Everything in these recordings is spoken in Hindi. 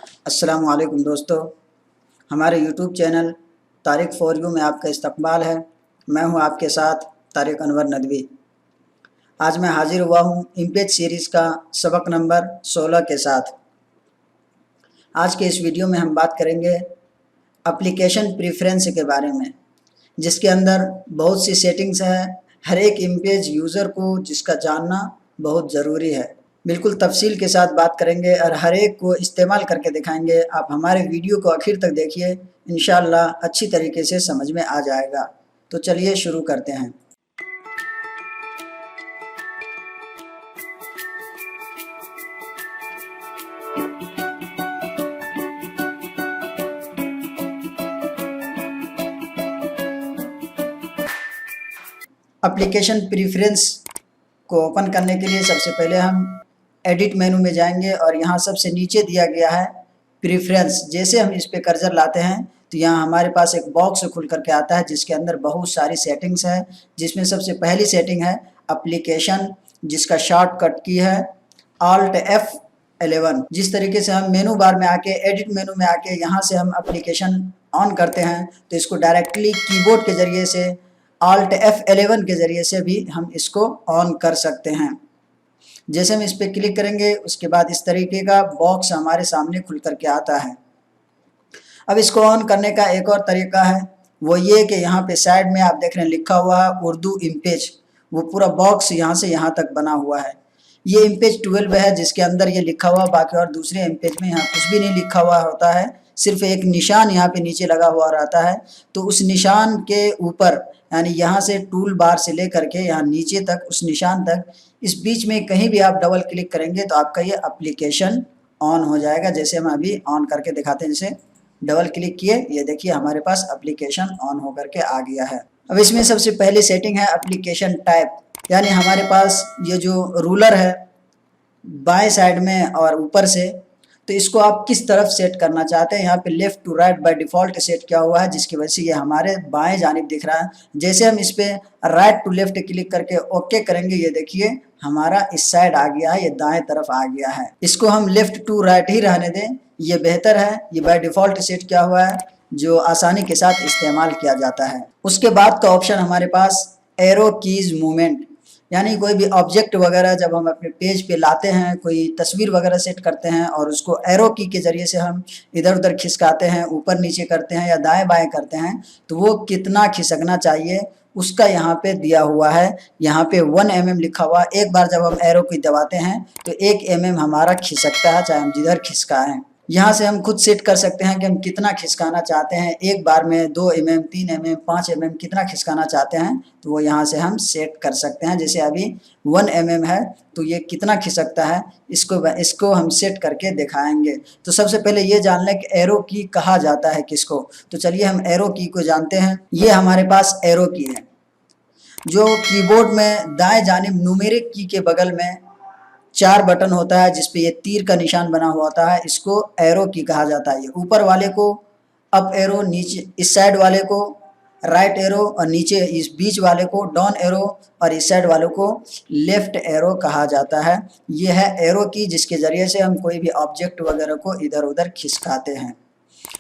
अस्सलामु अलैकुम दोस्तों, हमारे YouTube channel Tariq for you में आपका इस्तकबाल है। मैं हूं आपके साथ तारिक अनवर नदवी। आज मैं हाजिर हुआ हूं इम्पेज सीरीज़ का सबक नंबर 16 के साथ। आज के इस वीडियो में हम बात करेंगे एप्लीकेशन प्रेफरेंस के बारे में, जिसके अंदर बहुत सी सेटिंग्स हैं हर एक इम्पेज यूज़र को, जिसका जानना बहुत ज़रूरी है। बिल्कुल तफसील के साथ बात करेंगे और हर एक को इस्तेमाल करके दिखाएंगे। आप हमारे वीडियो को आखिर तक देखिए, इंशाअल्लाह अच्छी तरीके से समझ में आ जाएगा। तो चलिए शुरू करते हैं। एप्लीकेशन प्रेफरेंस को ओपन करने के लिए सबसे पहले हम एडिट मेनू में जाएंगे और यहाँ सबसे नीचे दिया गया है प्रेफरेंस। जैसे हम इस पे कर्सर लाते हैं तो यहाँ हमारे पास एक बॉक्स खुल करके आता है, जिसके अंदर बहुत सारी सेटिंग्स है। जिसमें सबसे पहली सेटिंग है एप्लीकेशन, जिसका शॉर्टकट की है Alt F11। जिस तरीके से हम मेनू बार में आके एडिट मेनू में आके यहाँ से हम एप्लीकेशन ऑन करते हैं, तो इसको डायरेक्टली कीबोर्ड के ज़रिए से Alt F11 के ज़रिए से भी हम इसको ऑन कर सकते हैं। जैसे हम इस पर क्लिक करेंगे, उसके बाद इस तरीके का बॉक्स हमारे सामने खुल करके आता है। अब इसको ऑन करने का एक और तरीका है, वो ये कि यहाँ पे साइड में आप देख रहे हैं लिखा हुआ है उर्दू इम्पेज। वो पूरा बॉक्स यहाँ से यहाँ तक बना हुआ है। ये इम्पेज 12 है, जिसके अंदर ये लिखा हुआ, बाकी और दूसरे इम्पेज में यहाँ कुछ भी नहीं लिखा हुआ होता है, सिर्फ एक निशान यहाँ पे नीचे लगा हुआ रहता है। तो उस निशान के ऊपर, यानी यहाँ से टूल बार से लेकर के यहाँ नीचे तक, उस निशान तक, इस बीच में कहीं भी आप डबल क्लिक करेंगे तो आपका ये एप्लीकेशन ऑन हो जाएगा। जैसे हम अभी ऑन करके दिखाते हैं, जैसे डबल क्लिक किए, ये देखिए हमारे पास एप्लीकेशन ऑन होकर के आ गया है। अब इसमें सबसे पहली सेटिंग है एप्लीकेशन टाइप, यानी हमारे पास ये जो रूलर है बाएं साइड में और ऊपर से, तो इसको आप किस तरफ सेट करना चाहते हैं। यहाँ पे left to right by default set किया हुआ है, जिसकी वजह से ये हमारे बाएं जानिब दिख रहा है। जैसे हम इस पे राइट टू लेफ्ट क्लिक करके ओके करेंगे, ये देखिए हमारा इस साइड आ गया है, ये दाएं तरफ आ गया है। इसको हम लेफ्ट टू राइट ही रहने दें, ये बेहतर है। ये बाय डिफ़ॉल्ट सेट किया हुआ है, जो आसानी के साथ इस्तेमाल किया जाता है। उसके बाद का ऑप्शन हमारे पास एरो कीज मूवमेंट, यानी कोई भी ऑब्जेक्ट वगैरह जब हम अपने पेज पे लाते हैं, कोई तस्वीर वगैरह सेट करते हैं और उसको एरो की के ज़रिए से हम इधर उधर खिसकाते हैं, ऊपर नीचे करते हैं या दाएं बाएं करते हैं, तो वो कितना खिसकना चाहिए उसका यहाँ पे दिया हुआ है। यहाँ पे 1 mm लिखा हुआ। एक बार जब हम एरो की दबाते हैं तो 1 mm हमारा खिसकता है, चाहे हम जिधर खिसकाएं। यहाँ से हम खुद सेट कर सकते हैं कि हम कितना खिसकाना चाहते हैं, एक बार में 2 mm, 3 mm, 5 mm कितना खिसकाना चाहते हैं, तो वो यहाँ से हम सेट कर सकते हैं। जैसे अभी 1 mm है, तो ये कितना खिसकता है, इसको हम सेट करके दिखाएंगे। तो सबसे पहले ये जान लें कि एरो की कहा जाता है किसको। तो चलिए हम एरो की को जानते हैं। ये हमारे पास एरो की है, जो कीबोर्ड में दाएं जानिब न्यूमेरिक की के बगल में 4 बटन होता है, जिसपे ये तीर का निशान बना हुआ होता है, इसको एरो की कहा जाता है। ये ऊपर वाले को अप एरो, नीचे इस साइड वाले को राइट एरो, और नीचे इस बीच वाले को डाउन एरो, और इस साइड वाले को लेफ्ट एरो कहा जाता है। ये है एरो की, जिसके ज़रिए से हम कोई भी ऑब्जेक्ट वगैरह को इधर उधर खिसकाते हैं।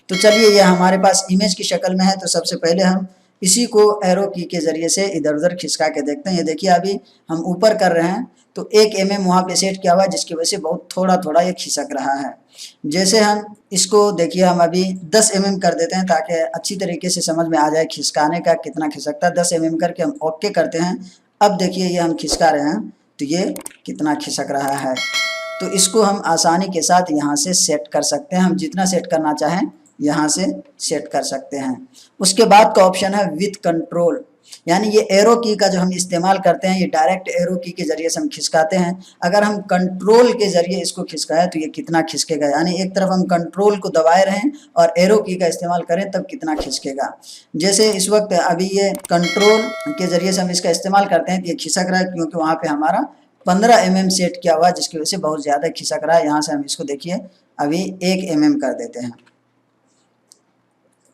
तो चलिए ये हमारे पास इमेज की शक्ल में है, तो सबसे पहले हम इसी को एरो की के ज़रिए से इधर उधर खिसका के देखते हैं। ये देखिए अभी हम ऊपर कर रहे हैं तो 1 mm वहाँ पे सेट किया हुआ है, जिसकी वजह से बहुत थोड़ा थोड़ा ये खिसक रहा है। जैसे हम इसको देखिए, हम अभी 10 mm कर देते हैं ताकि अच्छी तरीके से समझ में आ जाए खिसकाने का कितना खिसकता है। 10 mm करके हम ओके करते हैं। अब देखिए ये हम खिसका रहे हैं तो ये कितना खिसक रहा है। तो इसको हम आसानी के साथ यहाँ से सेट कर सकते हैं। हम जितना सेट करना चाहें यहाँ से सेट कर सकते हैं। उसके बाद का ऑप्शन है विथ कंट्रोल, यानी ये एरो की का जो हम इस्तेमाल करते हैं, ये डायरेक्ट एरो की के ज़रिए से हम खिसकाते हैं। अगर हम कंट्रोल के ज़रिए इसको खिसकाएं तो ये कितना खिसकेगा, यानी एक तरफ हम कंट्रोल को दबाए रहें और एरो की का इस्तेमाल करें तब कितना खिसकेगा। जैसे इस वक्त अभी ये कंट्रोल के ज़रिए से हम इसका इस्तेमाल करते हैं तो ये खिसक रहा है, क्योंकि वहाँ पर हमारा 15 mm सेट किया हुआ है, जिसकी वजह से बहुत ज़्यादा खिसक रहा है। यहाँ से हम इसको देखिए अभी 1 mm कर देते हैं।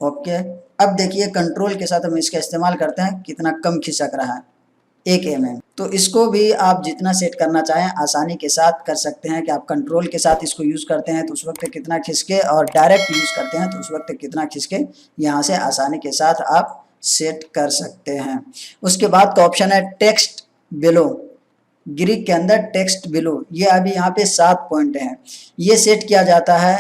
ओके, अब देखिए कंट्रोल के साथ हम इसका इस्तेमाल करते हैं, कितना कम खिसक रहा है। 1 mm। तो इसको भी आप जितना सेट करना चाहें आसानी के साथ कर सकते हैं कि आप कंट्रोल के साथ इसको यूज़ करते हैं तो उस वक्त कितना खिसके और डायरेक्ट यूज़ करते हैं तो उस वक्त कितना खिसके, यहाँ से आसानी के साथ आप सेट कर सकते हैं। उसके बाद का ऑप्शन है टेक्स्ट बिलो, ग्रीक के अंदर टेक्स्ट बिलो, ये अभी यहाँ पे 7 पॉइंट हैं। ये सेट किया जाता है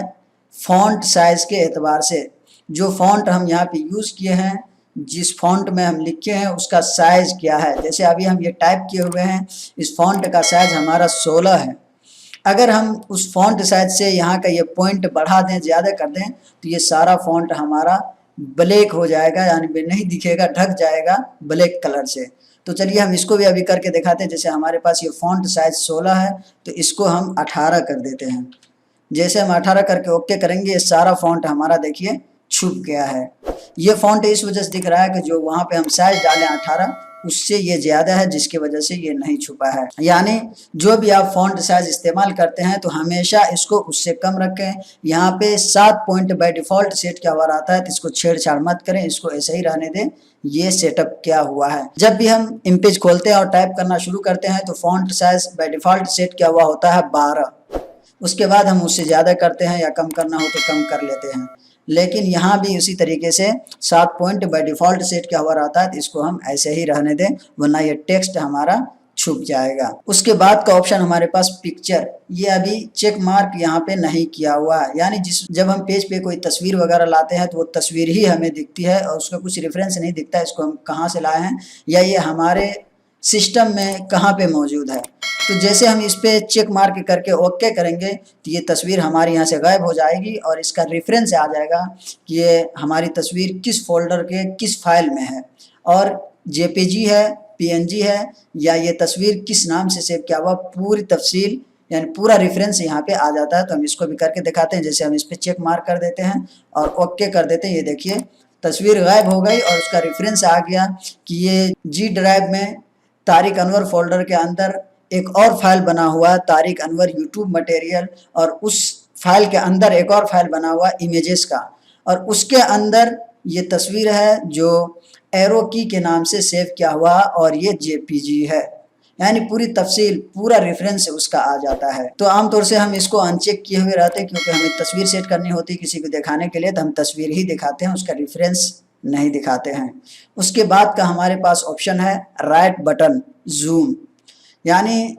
फॉन्ट साइज के एतबार से। जो फॉन्ट हम यहाँ पे यूज़ किए हैं, जिस फॉन्ट में हम लिखे हैं उसका साइज क्या है। जैसे अभी हम ये टाइप किए हुए हैं, इस फॉन्ट का साइज हमारा 16 है। अगर हम उस फॉन्ट साइज से यहाँ का ये पॉइंट बढ़ा दें, ज़्यादा कर दें, तो ये सारा फॉन्ट हमारा ब्लैक हो जाएगा, यानी नहीं दिखेगा, ढक जाएगा ब्लैक कलर से। तो चलिए हम इसको भी अभी करके दिखाते हैं। जैसे हमारे पास ये फॉन्ट साइज 16 है तो इसको हम 18 कर देते हैं। जैसे हम 18 करके ओके करेंगे, ये सारा फॉन्ट हमारा देखिए छुप गया है। ये फॉन्ट इस वजह से दिख रहा है कि जो वहाँ पे हम साइज डालें 18, उससे ये ज़्यादा है, जिसकी वजह से ये नहीं छुपा है। यानी जो भी आप फॉन्ट साइज इस्तेमाल करते हैं तो हमेशा इसको उससे कम रखें। यहाँ पे 7 पॉइंट बाय डिफ़ॉल्ट सेट किया हुआ रहता है, तो इसको छेड़छाड़ मत करें, इसको ऐसे ही रहने दें। ये सेटअप क्या हुआ है, जब भी हम इमेज खोलते हैं और टाइप करना शुरू करते हैं तो font size bye default set किया हुआ होता है 12। उसके बाद हम उससे ज़्यादा करते हैं या कम करना हो तो कम कर लेते हैं। लेकिन यहाँ भी उसी तरीके से 7 पॉइंट बाय डिफ़ॉल्ट सेट किया हुआ रहता है, तो इसको हम ऐसे ही रहने दें, वरना ये टेक्स्ट हमारा छुप जाएगा। उसके बाद का ऑप्शन हमारे पास पिक्चर, ये अभी चेक मार्क यहाँ पे नहीं किया हुआ है। यानी जब हम पेज पे कोई तस्वीर वगैरह लाते हैं तो वो तस्वीर ही हमें दिखती है और उसका कुछ रेफरेंस नहीं दिखता, इसको हम कहाँ से लाए हैं या ये हमारे सिस्टम में कहाँ पे मौजूद है। तो जैसे हम इस पे चेक मार्क करके ओके करेंगे तो ये तस्वीर हमारी यहाँ से गायब हो जाएगी और इसका रेफरेंस आ जाएगा कि ये हमारी तस्वीर किस फोल्डर के किस फाइल में है और जेपीजी है, पीएनजी है, या ये तस्वीर किस नाम से सेव किया हुआ, पूरी तफसील यानी पूरा रेफरेंस यहाँ पे आ जाता है। तो हम इसको भी करके दिखाते हैं। जैसे हम इस पर चेक मार्क कर देते हैं और ओके कर देते हैं, ये देखिए तस्वीर गायब हो गई और उसका रेफरेंस आ गया कि ये जी ड्राइव में तारिक अनवर फोल्डर के अंदर एक और फाइल बना हुआ है तारिक अनवर यूट्यूब मटेरियल, और उस फाइल के अंदर एक और फाइल बना हुआ इमेजेस का, और उसके अंदर ये तस्वीर है जो एरो की के नाम से सेव किया हुआ और ये जेपीजी है। यानी पूरी तफसील पूरा रेफरेंस उसका आ जाता है। तो आमतौर से हम इसको अनचेक किए हुए रहते हैं क्योंकि हमें तस्वीर सेट करनी होती है किसी को दिखाने के लिए, तो हम तस्वीर ही दिखाते हैं, उसका रेफरेंस नहीं दिखाते हैं। उसके बाद का हमारे पास ऑप्शन है राइट बटन जूम, यानी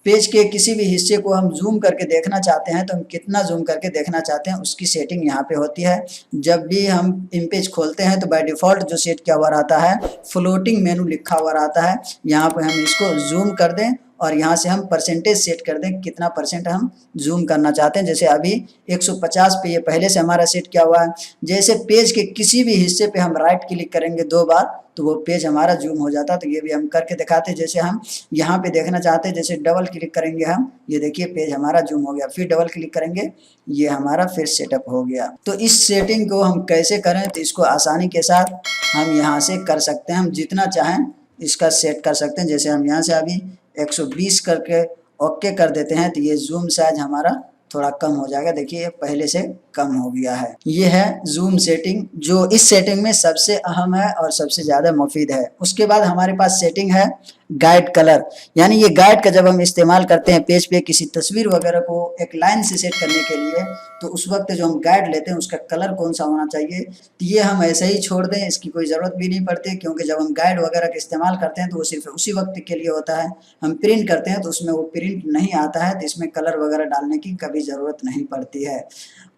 पेज के किसी भी हिस्से को हम जूम करके देखना चाहते हैं तो हम कितना जूम करके देखना चाहते हैं उसकी सेटिंग यहाँ पे होती है। जब भी हम इमेज खोलते हैं तो बाय डिफ़ॉल्ट जो सेट किया हुआ रहता है फ्लोटिंग मेनू लिखा हुआ रहता है, यहाँ पे हम इसको जूम कर दें और यहाँ से हम परसेंटेज सेट कर दें कितना परसेंट हम जूम करना चाहते हैं। जैसे अभी 150 पे ये पहले से हमारा सेट किया हुआ है। जैसे पेज के किसी भी हिस्से पे हम राइट क्लिक करेंगे 2 बार तो वो पेज हमारा जूम हो जाता है। तो ये भी हम करके दिखाते हैं। जैसे हम यहाँ पे देखना चाहते हैं, जैसे डबल क्लिक करेंगे हम, ये देखिए पेज हमारा जूम हो गया, फिर डबल क्लिक करेंगे ये हमारा फिर सेटअप हो गया। तो इस सेटिंग को हम कैसे करें, तो इसको आसानी के साथ हम यहाँ से कर सकते हैं, हम जितना चाहें इसका सेट कर सकते हैं। जैसे हम यहाँ से अभी 120 करके ओके कर देते हैं तो ये जूम साइज हमारा थोड़ा कम हो जाएगा। देखिए ये पहले से कम हो गया है। ये है जूम सेटिंग, जो इस सेटिंग में सबसे अहम है और सबसे ज़्यादा मुफीद है। उसके बाद हमारे पास सेटिंग है गाइड कलर, यानी ये गाइड का जब हम इस्तेमाल करते हैं पेज पे किसी तस्वीर वगैरह को एक लाइन से सेट करने के लिए, तो उस वक्त जो हम गाइड लेते हैं उसका कलर कौन सा होना चाहिए, तो ये हम ऐसे ही छोड़ दें, इसकी कोई ज़रूरत भी नहीं पड़ती। क्योंकि जब हम गाइड वगैरह का इस्तेमाल करते हैं तो वो सिर्फ उसी वक्त के लिए होता है। हम प्रिंट करते हैं तो उसमें वो प्रिंट नहीं आता है, तो इसमें कलर वगैरह डालने की कभी ज़रूरत नहीं पड़ती है।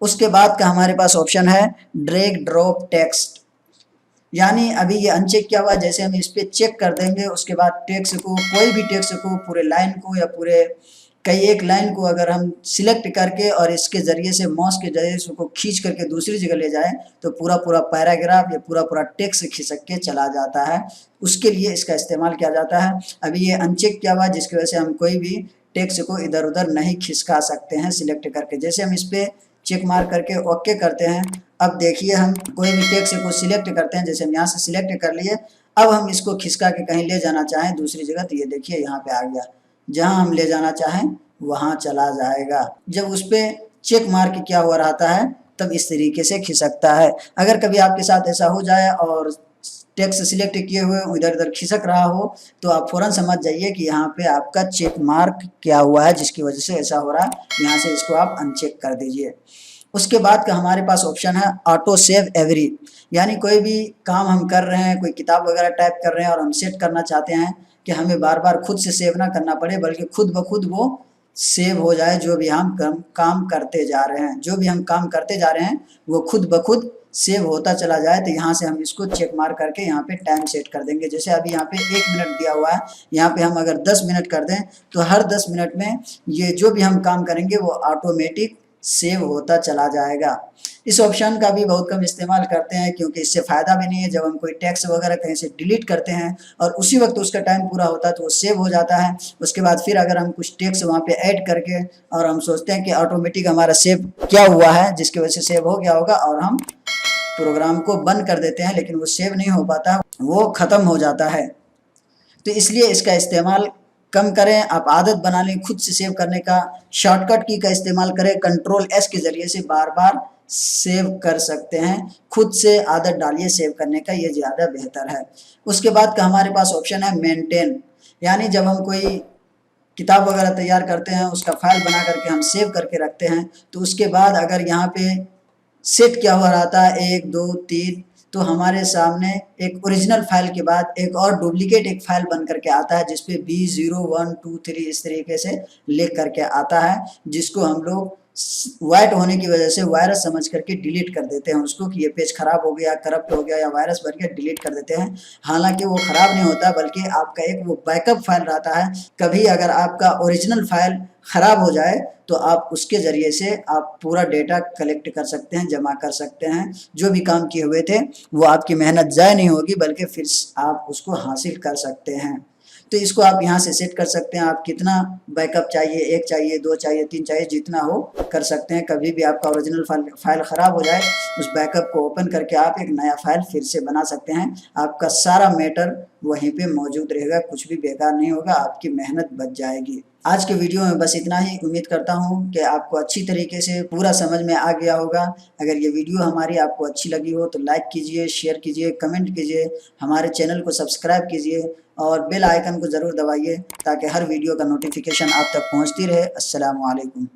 उसके बाद का हमारे पास ऑप्शन है ड्रैग ड्रॉप टेक्स्ट, यानी अभी ये अनचेक किया हुआ है। जैसे हम इस पर चेक कर देंगे उसके बाद टेक्स्ट को, कोई भी टेक्स्ट को, पूरे लाइन को या पूरे कई एक लाइन को अगर हम सिलेक्ट करके और इसके ज़रिए से माउस के जरिए से उसको खींच करके दूसरी जगह ले जाएं तो पूरा पूरा पैराग्राफ या पूरा पूरा टेक्स्ट खिसक के चला जाता है। उसके लिए इसका इस्तेमाल किया जाता है। अभी ये अनचेक किया हुआ है जिसकी वजह से हम कोई भी टेक्स्ट को इधर उधर नहीं खिसका सकते हैं सिलेक्ट करके। जैसे हम इस पर चेक मार्क करके ओके करते हैं, अब देखिए हम कोई भी टेक्स्ट को सिलेक्ट करते हैं, जैसे हम यहाँ से सिलेक्ट कर लिए, अब हम इसको खिसका के कहीं ले जाना चाहें दूसरी जगह तो ये देखिए यहाँ पे आ गया, जहाँ हम ले जाना चाहें वहाँ चला जाएगा। जब उस पर चेक मार्क किया हुआ रहता है तब इस तरीके से खिसकता है। अगर कभी आपके साथ ऐसा हो जाए और टेक्स्ट सिलेक्ट किए हुए इधर उधर खिसक रहा हो तो आप फ़ौरन समझ जाइए कि यहाँ पे आपका चेक मार्क क्या हुआ है जिसकी वजह से ऐसा हो रहा है। यहाँ से इसको आप अनचेक कर दीजिए। उसके बाद का हमारे पास ऑप्शन है ऑटो सेव एवरी, यानी कोई भी काम हम कर रहे हैं, कोई किताब वगैरह टाइप कर रहे हैं और हम सेट करना चाहते हैं कि हमें बार बार खुद से सेव ना करना पड़े, बल्कि खुद ब खुद वो सेव हो जाए। जो भी हम काम करते जा रहे हैं, जो भी हम काम करते जा रहे हैं वो खुद ब खुद सेव होता चला जाए। तो यहाँ से हम इसको चेक मार करके यहाँ पे टाइम सेट कर देंगे। जैसे अभी यहाँ पे 1 मिनट दिया हुआ है, यहाँ पे हम अगर 10 मिनट कर दें तो हर 10 मिनट में ये जो भी हम काम करेंगे वो ऑटोमेटिक सेव होता चला जाएगा। इस ऑप्शन का भी बहुत कम इस्तेमाल करते हैं क्योंकि इससे फ़ायदा भी नहीं है। जब हम कोई टेक्स्ट वगैरह कहीं से डिलीट करते हैं और उसी वक्त उसका टाइम पूरा होता है तो वो सेव हो जाता है। उसके बाद फिर अगर हम कुछ टेक्स्ट वहाँ पे ऐड करके और हम सोचते हैं कि ऑटोमेटिक हमारा सेव क्या हुआ है जिसकी वजह से सेव हो गया होगा, और हम प्रोग्राम को बंद कर देते हैं, लेकिन वो सेव नहीं हो पाता, वो ख़त्म हो जाता है। तो इसलिए इसका इस्तेमाल कम करें। आप आदत बना लें खुद से सेव करने का। शॉर्टकट की का इस्तेमाल करें, कंट्रोल एस के ज़रिए से बार बार सेव कर सकते हैं। खुद से आदत डालिए सेव करने का, ये ज़्यादा बेहतर है। उसके बाद का हमारे पास ऑप्शन है मेंटेन, यानी जब हम कोई किताब वगैरह तैयार करते हैं उसका फाइल बना करके हम सेव करके रखते हैं, तो उसके बाद अगर यहाँ पे सेट क्या हुआ रहता है 1 2 3, तो हमारे सामने एक ओरिजिनल फाइल के बाद एक और डुप्लीकेट एक फाइल बन करके आता है जिसपे B0 1 2 3 इस तरीके से लिख करके आता है, जिसको हम लोग वाइट होने की वजह से वायरस समझ करके डिलीट कर देते हैं उसको कि ये पेज खराब हो गया, करप्ट हो गया या वायरस भर गया, डिलीट कर देते हैं। हालांकि वो खराब नहीं होता, बल्कि आपका एक वो बैकअप फाइल रहता है। कभी अगर आपका ओरिजिनल फाइल खराब हो जाए तो आप उसके ज़रिए से आप पूरा डेटा कलेक्ट कर सकते हैं, जमा कर सकते हैं। जो भी काम किए हुए थे वो आपकी मेहनत ज़ाय नहीं होगी, बल्कि फिर आप उसको हासिल कर सकते हैं। तो इसको आप यहाँ से सेट कर सकते हैं। आप कितना बैकअप चाहिए, 1 चाहिए, 2 चाहिए, 3 चाहिए, जितना हो कर सकते हैं। कभी भी आपका ओरिजिनल फाइल ख़राब हो जाए, उस बैकअप को ओपन करके आप एक नया फाइल फिर से बना सकते हैं। आपका सारा मैटर वहीं पे मौजूद रहेगा, कुछ भी बेकार नहीं होगा, आपकी मेहनत बच जाएगी। आज के वीडियो में बस इतना ही। उम्मीद करता हूँ कि आपको अच्छी तरीके से पूरा समझ में आ गया होगा। अगर ये वीडियो हमारी आपको अच्छी लगी हो तो लाइक कीजिए, शेयर कीजिए, कमेंट कीजिए, हमारे चैनल को सब्सक्राइब कीजिए और बेल आइकन को ज़रूर दबाइए ताकि हर वीडियो का नोटिफिकेशन आप तक पहुँचती रहे। अस्सलामु अलैकुम।